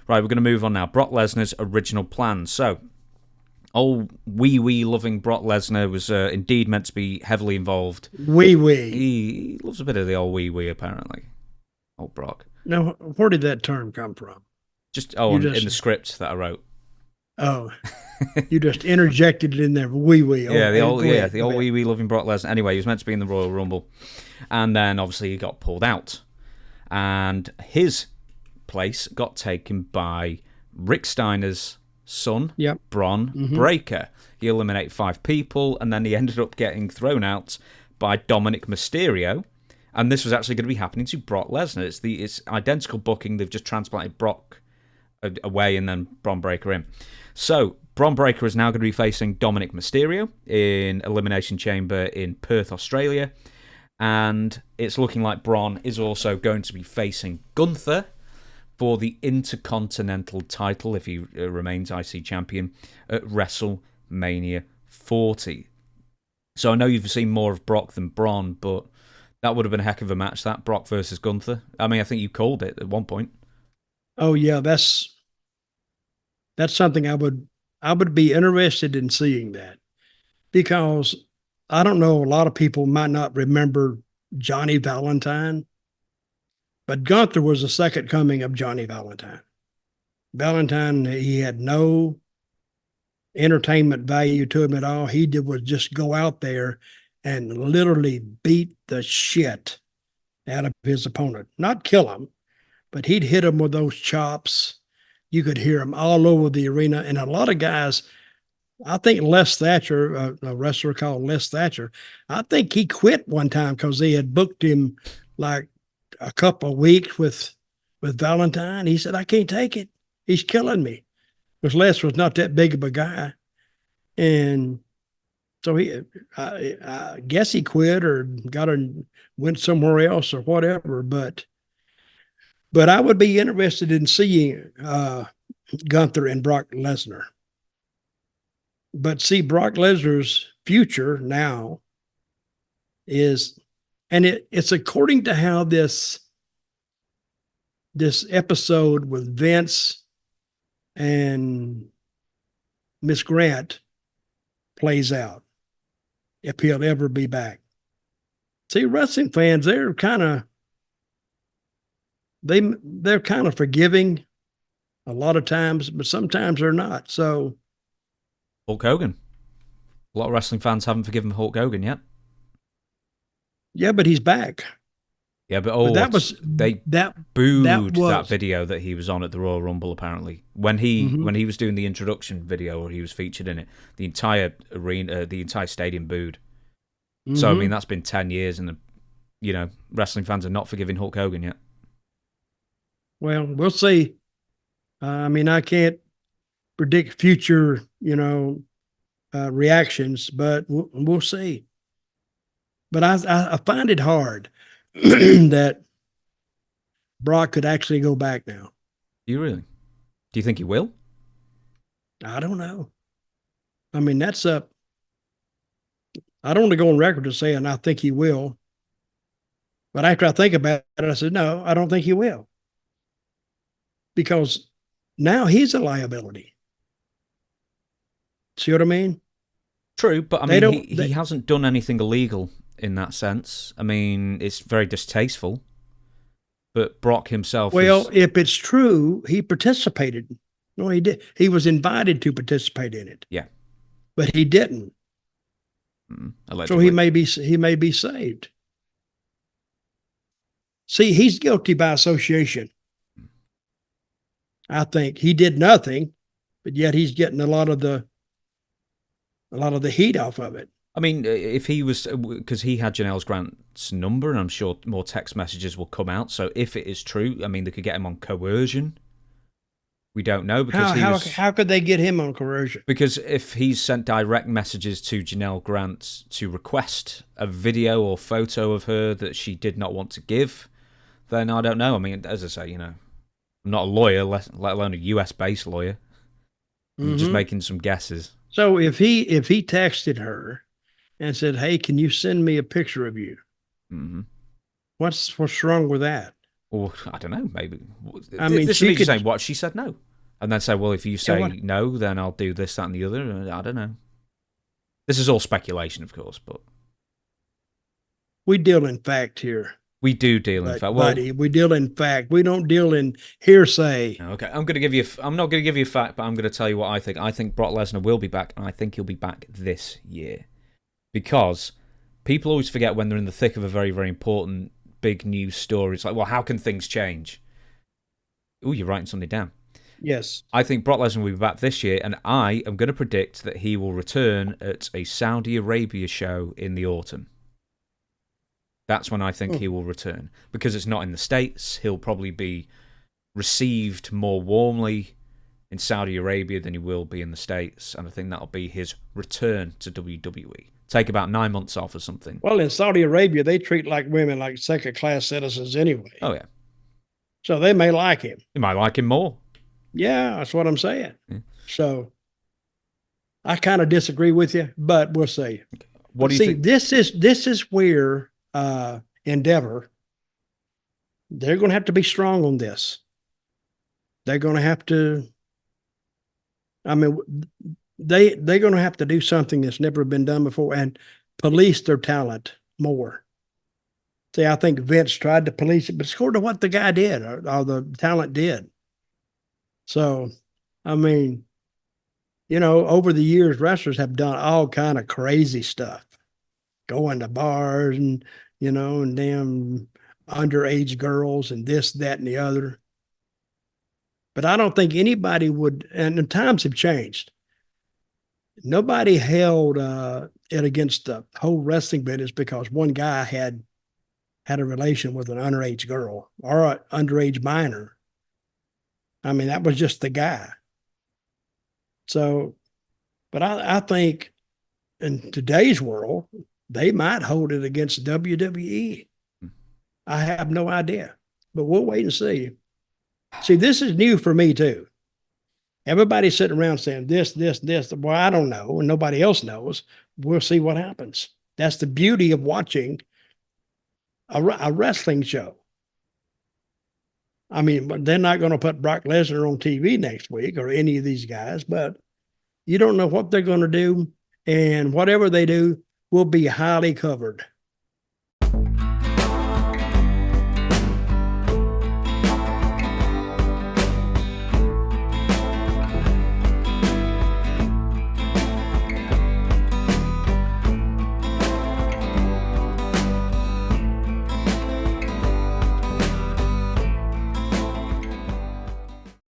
Right, we're going to move on now. Brock Lesnar's original plan. So, old wee loving Brock Lesnar was indeed meant to be heavily involved. Wee. He loves a bit of the old wee, apparently. Old Brock. Now, where did that term come from? In the script that I wrote. Oh, you just interjected it in there. Wee. Yeah, the old wee loving Brock Lesnar. Anyway, he was meant to be in the Royal Rumble, and then obviously he got pulled out, and his place got taken by Rick Steiner's son, Bron Breakker. He eliminated 5 people, and then he ended up getting thrown out by Dominic Mysterio. And this was actually going to be happening to Brock Lesnar. It's identical booking. They've just transplanted Brock away and then Bron Breakker in. So Bron Breakker is now going to be facing Dominic Mysterio in Elimination Chamber in Perth, Australia. And it's looking like Bron is also going to be facing Gunther for the Intercontinental title if he remains IC champion at WrestleMania 40. So I know you've seen more of Brock than Bron, but that would have been a heck of a match, that Brock versus Gunther. I mean, I think you called it at one point. Oh yeah, that's something I would be interested in seeing that, because I don't know, a lot of people might not remember Johnny Valentine, but Gunther was the second coming of Johnny Valentine. Valentine, he had no entertainment value to him at all. He was just go out there and literally beat the shit out of his opponent. Not kill him, but he'd hit him with those chops. You could hear him all over the arena. And a lot of guys, I think Les Thatcher, a wrestler called Les Thatcher, I think he quit one time because they had booked him like a couple of weeks with Valentine. He said, I can't take it. He's killing me. Because Les was not that big of a guy. And so I guess he quit or went somewhere else or whatever. But I would be interested in seeing Gunther and Brock Lesnar. But see, Brock Lesnar's future now is, and it's according to how this episode with Vince and Miss Grant plays out, if he'll ever be back. See, wrestling fans, they're kind of forgiving a lot of times, but sometimes they're not. So Hulk Hogan. A lot of wrestling fans haven't forgiven Hulk Hogan yet. Yeah, but he's back. Yeah, but they booed that video that he was on at the Royal Rumble. Apparently, when he was doing the introduction video or he was featured in it, the entire arena, the entire stadium booed. So I mean, that's been 10 years, and wrestling fans are not forgiving Hulk Hogan yet. Well, we'll see. I mean, I can't predict future, reactions, but we'll see. But I find it hard that Brock could actually go back now. Do you really? Do you think he will? I don't know. I mean, that's up. I don't want to go on record as saying I think he will. But after I think about it, I said, no, I don't think he will. Because now he's a liability. See what I mean? True, but I mean, he hasn't done anything illegal in that sense. I mean, it's very distasteful. But Brock himself... Well, if it's true, he participated. No, he did. He was invited to participate in it. Yeah. But he didn't. So he may be saved. See, he's guilty by association. I think he did nothing, but yet he's getting a lot of the heat off of it. I mean, if he was, because he had Janelle Grant's number, and I'm sure more text messages will come out. So if it is true, I mean, they could get him on coercion. We don't know because how could they get him on coercion? Because if he's sent direct messages to Janelle Grant to request a video or photo of her that she did not want to give, then I don't know. I mean, as I say, I'm not a lawyer, let alone a US-based lawyer. I'm just making some guesses. So if he texted her and said, "Hey, can you send me a picture of you?" Mm-hmm. What's wrong with that? Or I don't know, maybe. I mean, this she is me could saying what she said no. And then say, well, if you say what? no, then I'll do this, that, and the other. I don't know. This is all speculation, of course, but We deal in fact here, we do deal in fact. Well, buddy. We deal in fact. We don't deal in hearsay. okay, I'm going to give you. I'm not going to give you a fact, but I'm going to tell you what I think. I think Brock Lesnar will be back, and I think he'll be back this year, because people always forget when they're in the thick of a very, very important big news story. It's like, well, how can things change? Oh, you're writing something down. Yes. I think Brock Lesnar will be back this year, and I am going to predict that he will return at a Saudi Arabia show in the autumn. That's when I think he will return. Because it's not in the States, he'll probably be received more warmly in Saudi Arabia than he will be in the States, and I think that'll be his return to WWE. Take about 9 months off or something. Well, in Saudi Arabia, they treat like women like second-class citizens anyway. Oh, yeah. So they may like him. You might like him more. Yeah, that's what I'm saying. Yeah. So I kind of disagree with you, but we'll see. What do you think? This is where Endeavor, they're going to have to be strong on this. They're going to have to. I mean, they're going to have to do something that's never been done before and police their talent more. See, I think Vince tried to police it, but it's according to what the guy did or the talent did. So, I mean, over the years, wrestlers have done all kind of crazy stuff, going to bars and, and damn underage girls and this, that, and the other. But I don't think anybody would, and the times have changed. Nobody held it against the whole wrestling business because one guy had a relation with an underage girl or an underage minor. I mean, that was just the guy. So, but I think in today's world, they might hold it against WWE. I have no idea, but we'll wait and see. See, this is new for me too. Everybody's sitting around saying this. Well, I don't know, and nobody else knows. We'll see what happens. That's the beauty of watching a wrestling show. I mean, they're not going to put Brock Lesnar on TV next week or any of these guys, but you don't know what they're going to do, and whatever they do will be highly covered.